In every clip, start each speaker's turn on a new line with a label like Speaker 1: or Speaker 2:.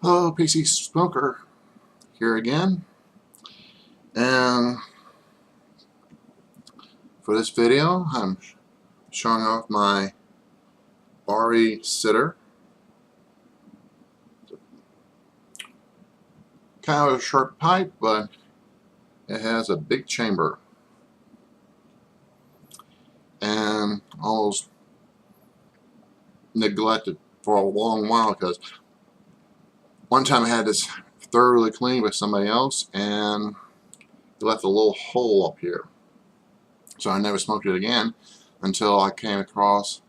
Speaker 1: Hello, PC Smoker here again, and for this video I'm showing off my Bari sitter. Kind of a short pipe, but it has a big chamber, and I was neglected for a long while because one time I had this thoroughly cleaned with somebody else and it left a little hole up here, so I never smoked it again until I came across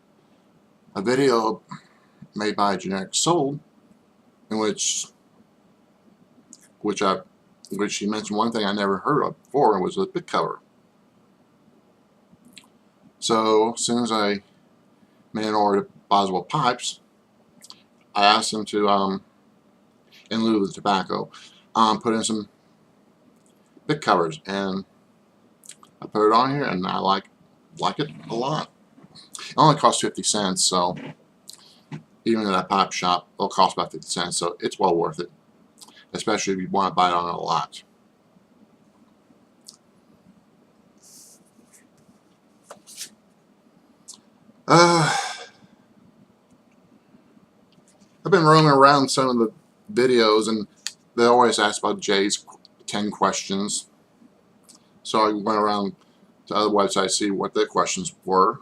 Speaker 1: a video made by Generic Soul in which she mentioned one thing I never heard of before, was a bit cover. So as soon as I made an order of disposable pipes, I asked them to, in lieu of the tobacco, put in some bit covers, and I put it on here, and I like it a lot. It only costs 50 cents, so even at a pipe shop, it'll cost about 50 cents, so it's well worth it, especially if you want to buy it on it a lot. I've been roaming around some of the videos, and they always ask about Jay's 10 questions. So I went around to other websites to see what their questions were.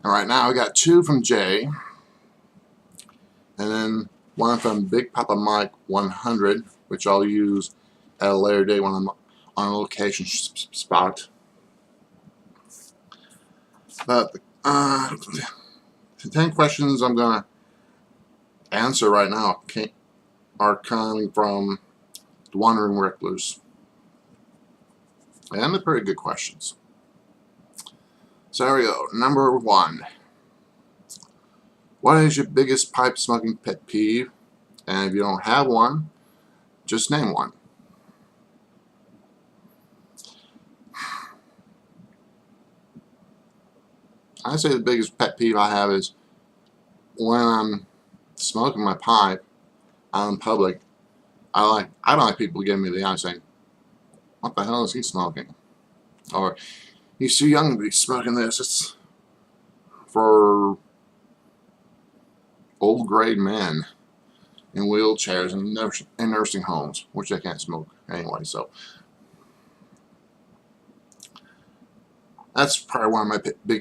Speaker 1: And right now I got 2 from Jay, and then one from Big Papa Mike 100, which I'll use at a later date when I'm on a location spot. But the 10 questions I'm going to answer right now are coming from TheWanderingRecluse, and they're pretty good questions. So there we go. Number 1. What is your biggest pipe smoking pet peeve? And if you don't have one, just name one. I say the biggest pet peeve I have is when I'm smoking my pipe out in public. I don't like people giving me the eye saying, "What the hell is he smoking?" Or, "He's too young to be smoking this. It's for old grade men in wheelchairs and nursing homes," which they can't smoke anyway. So that's probably one of my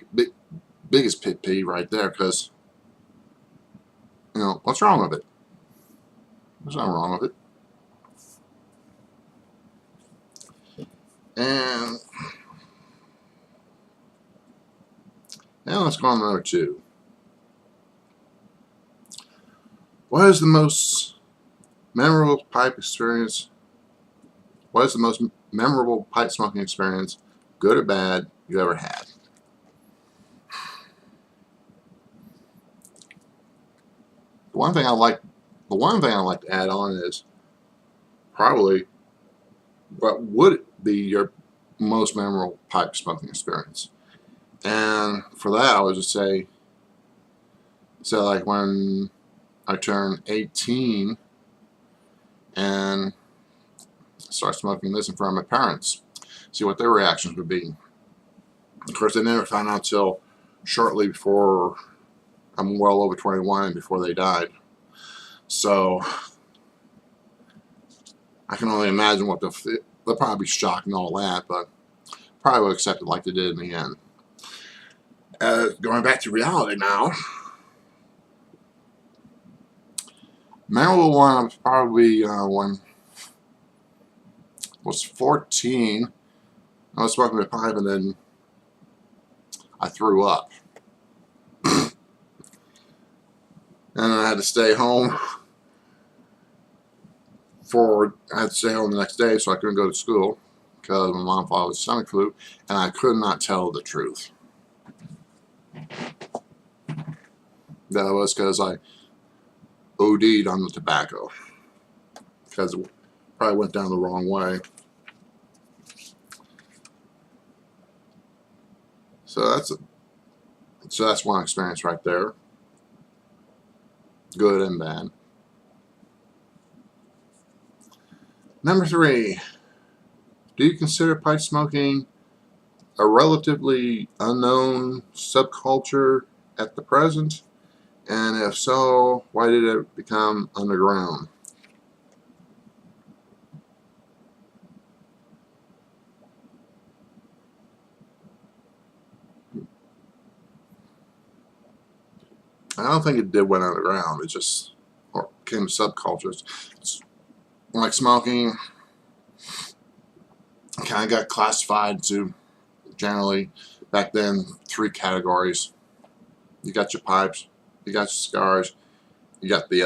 Speaker 1: biggest pet peeve right there, because what's wrong with it? There's nothing wrong with it. And now let's go on to number 2. What is the most memorable pipe experience? What is the most memorable pipe smoking experience, good or bad, you ever had? The one thing I like to add on is probably, what would be your most memorable pipe smoking experience? And for that, I would just say, like when I turned 18 and start smoking this in front of my parents, see what their reactions would be. Of course, they never found out till shortly before I'm well over 21 and before they died. So I can only imagine what they'll probably be shocked and all that, but probably will accept it like they did in the end. Going back to reality now, memorable one was probably when I was 14. I was smoking a pipe and then I threw up. And I had to stay home the next day, so I couldn't go to school because my mom thought it was stomach flu, and I could not tell the truth. That was because I OD'd on the tobacco, because it probably went down the wrong way. So that's one experience right there, good and bad. Number 3, do you consider pipe smoking a relatively unknown subculture at the present? And if so, why did it become underground? I don't think it did went underground. It just became subcultures. It's like smoking kind of got classified to generally back then 3 categories. You got your pipes, you got your cigars, you got the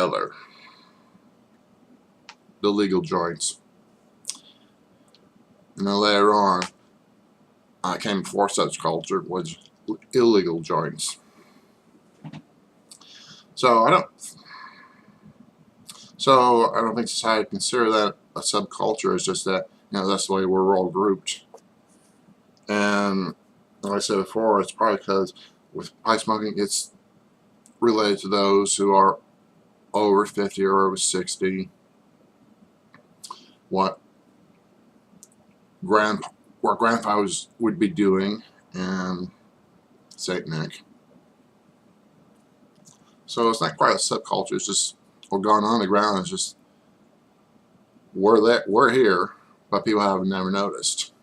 Speaker 1: legal joints. And then later on, came before subculture was illegal joints. So I don't think society consider that a subculture. It's just that, you know, that's the way we're all grouped. And like I said before, it's probably because with pipe smoking, it's related to those who are over 50 or over 60. What grandfathers would be doing, and St. Nick. So it's not quite a subculture. It's just what's going on the ground. It's just we're here, but people have never noticed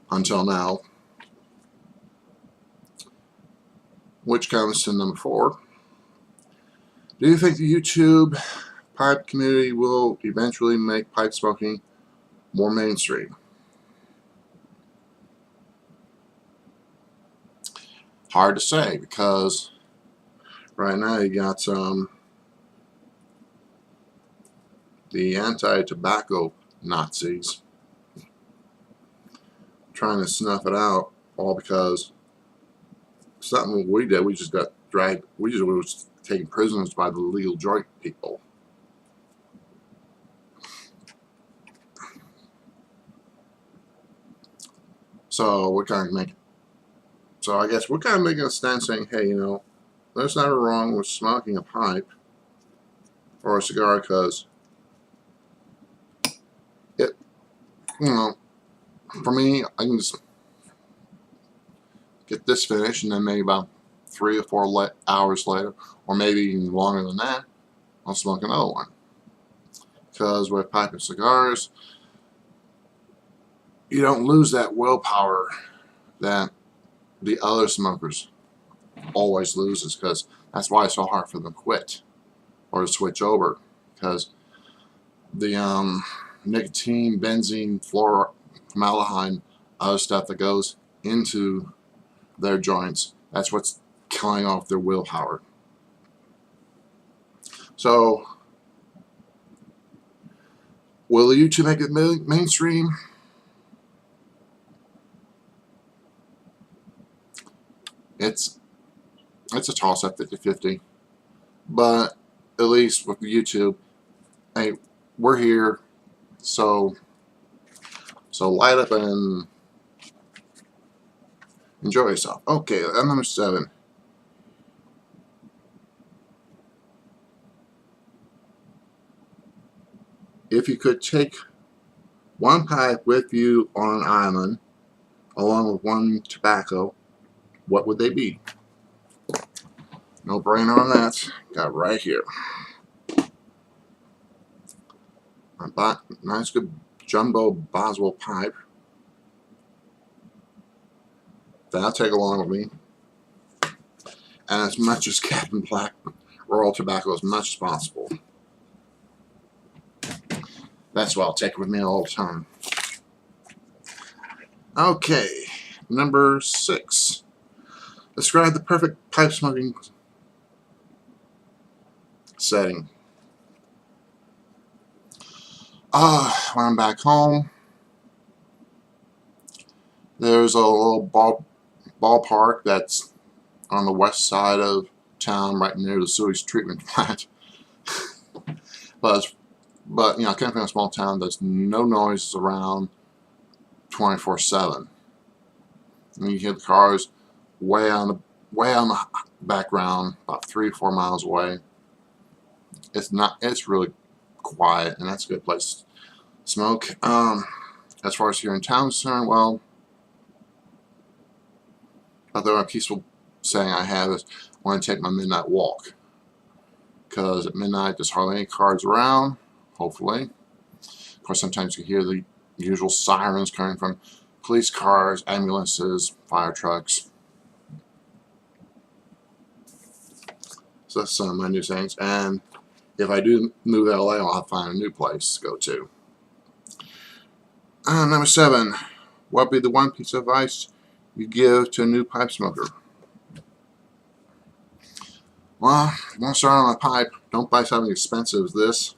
Speaker 1: until now. Which comes to number 4. Do you think the YouTube pipe community will eventually make pipe smoking more mainstream? Hard to say, because right now you got the anti-tobacco Nazis trying to snuff it out, all because something we did. We just got dragged. We was taken prisoners by the legal joint people. So we're kind of making. So I guess we're kind of making a stand saying, hey, you know, there's nothing wrong with smoking a pipe or a cigar, because it, you know, for me, I can just get this finished, and then maybe about 3 or 4 hours later, or maybe even longer than that, I'll smoke another one. Because with pipe and cigars, you don't lose that willpower that the other smokers always loses, because that's why it's so hard for them to quit or to switch over, because the nicotine, benzene, formaldehyde, other stuff that goes into their joints, that's what's killing off their willpower. So will YouTube make it mainstream? It's a toss-up, 50-50. But at least with YouTube, hey, we're here, so light up and enjoy yourself. Okay, number 7. If you could take one pipe with you on an island, along with one tobacco, what would they be? No brainer on that. Got it right here. A nice good jumbo Boswell pipe that I'll take along with me, and as much as Captain Black Royal Tobacco as much as possible. That's why I'll take it with me all the time. Okay, number 6. Describe the perfect pipe smoking setting. When I'm back home, there's a little ballpark that's on the west side of town, right near the sewage treatment plant. but you know, coming from a small town, there's no noises around 24/7. And you hear the cars way on the background, about 3 or 4 miles away. It's really quiet, and that's a good place to smoke. As far as here in town is concerned, well, the only peaceful saying I have is I want to take my midnight walk, because at midnight there's hardly any cars around, hopefully. Of course, sometimes you hear the usual sirens coming from police cars, ambulances, fire trucks. So that's some of my new sayings. And if I do move to LA, I'll have to find a new place to go to. Number 7. What would be the one piece of advice you give to a new pipe smoker? Well, if you want to start on a pipe, don't buy something expensive as this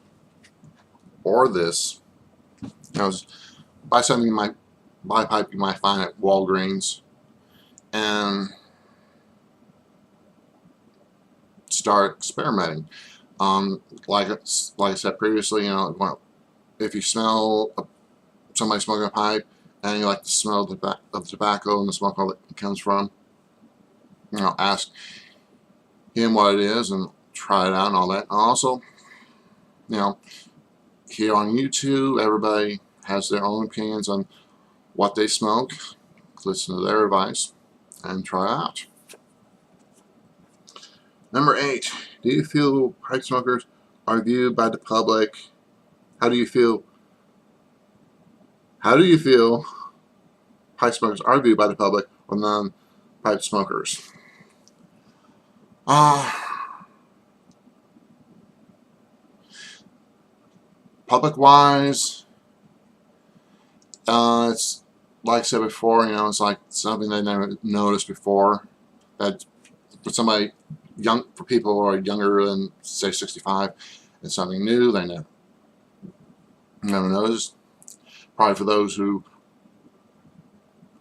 Speaker 1: or this. Buy something buy a pipe you might find at Walgreens and start experimenting. Like I said previously, if you smell somebody smoking a pipe and you like the smell of the tobacco and the smoke that it comes from, ask him what it is and try it out and all that. And also, here on YouTube, everybody has their own opinions on what they smoke. Listen to their advice and try it out. Number 8. Do you feel pipe smokers are viewed by the public? How do you feel pipe smokers are viewed by the public or non-pipe smokers? Public-wise, it's like I said before, it's like something they never noticed before. That for somebody for people who are younger than say 65, it's something new they never noticed. Probably for those who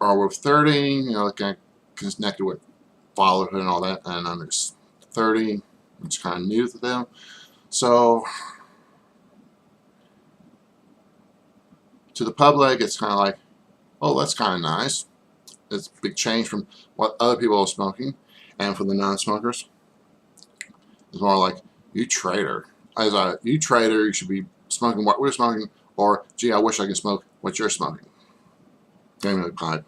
Speaker 1: are over 30, kind of connected with fatherhood and all that, and under 30, it's kind of new to them. So to the public, it's kind of like, oh, that's kind of nice. It's a big change from what other people are smoking. And for the non-smokers, it's more like, you traitor. You traitor, you should be smoking what we're smoking, or, gee, I wish I could smoke what you're smoking. Give me the pipe.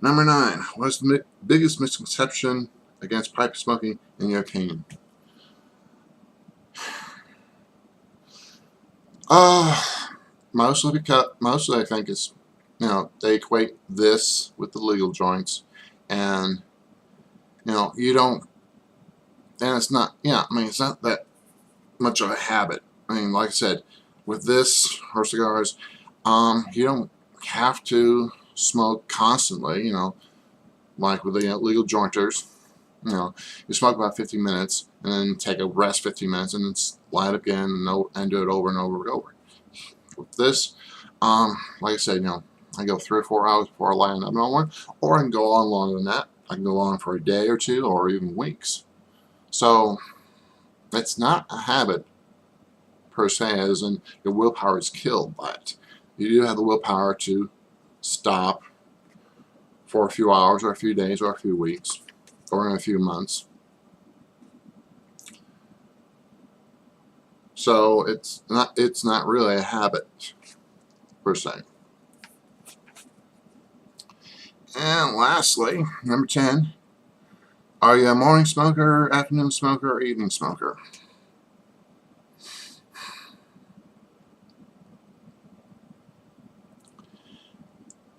Speaker 1: Number 9. What is the biggest misconception against pipe smoking in your opinion? Mostly I think it's, they equate this with the legal joints, and you don't, and it's not, it's not that much of a habit. Like I said, with this or cigars, you don't have to smoke constantly, like with the legal jointers. You smoke about 50 minutes and then take a rest 15 minutes and then light up again and do it over and over and over. With this, like I said, I go 3 or 4 hours before I light another one, or I can go on longer than that. I can go on for a day or two or even weeks. So it's not a habit per se, as in your willpower is killed by it. You do have the willpower to stop for a few hours or a few days or a few weeks or in a few months. So it's not really a habit per se. And lastly, number 10, are you a morning smoker, afternoon smoker, or evening smoker?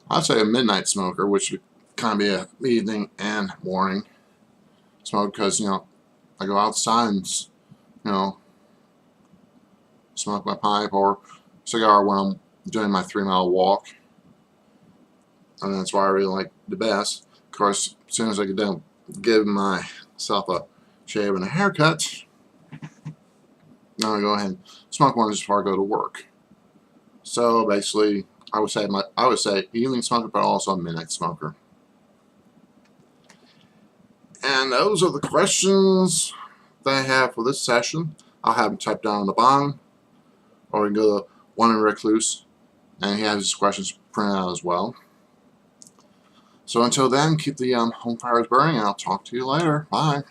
Speaker 1: I'd say a midnight smoker, which would kind of be a evening and morning smoke, because I go outside and smoke my pipe or cigar when I'm doing my 3-mile walk, and that's why I really like the best. Of course, as soon as I get done giving myself a shave and a haircut, then I go ahead and smoke one just before I go to work. So basically, I would say evening smoker, but also a midnight smoker. And those are the questions that I have for this session. I'll have them typed down on the bottom, or we can go to TheWanderingRecluse, and he has his questions printed out as well. So until then, keep the home fires burning, and I'll talk to you later. Bye.